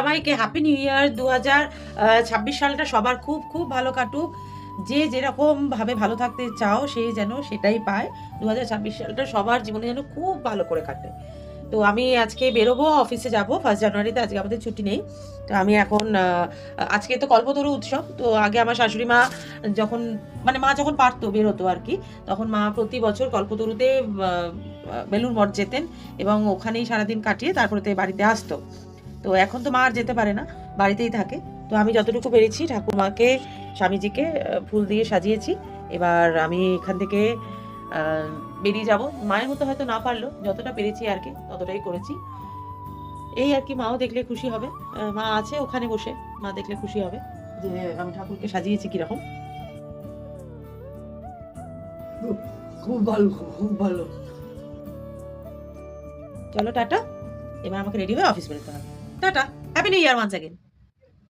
সবাইকে happy new ইয়ার। 2026 সালটা সবার খুব খুব ভালো কাটুক। যে যেরকম ভাবে ভালো থাকতে চাও সে যেন সেটাই পায়। 2026 সালটা সবার জীবনে যেন খুব ভালো করে কাটে। তো আমি আজকে বেরোবো, অফিসে যাব 1 জানুয়ারিতে। আজকে আমাদের ছুটি নেই। তো আমি এখন আজকে তো কল্পতরু উৎসব। তো আগে আমার শাশুড়ি মা যখন মা যখন পারতো বেরোতো আর কি, তখন মা প্রতি বছর কল্পতরুতে বেলুড় মঠ যেতেন এবং ওখানেই সারাদিন কাটিয়ে তারপরে বাড়িতে আসতো। তো এখন তো মা আর যেতে পারে না, বাড়িতেই থাকে। তো আমি যতটুকু পেরেছি ঠাকুরমাকে, স্বামীজিকে ফুল দিয়ে সাজিয়েছি। এবার আমি এখান থেকে বেরিয়ে যাব। মায়ের মতো হয়তো না পারলো, যতটা পেরেছি আর কি ততটাই করেছি। এই আর কি, মাও দেখলে খুশি হবে। মা আছে ওখানে বসে, মা দেখলে খুশি হবে যে আমি ঠাকুরকে সাজিয়েছি কিরকম। খুব ভালো, খুব ভালো। চলো টাটা। এবার আমাকে রেডি হয়ে অফিস বেরোতে হবে। Tata, happy new year once again.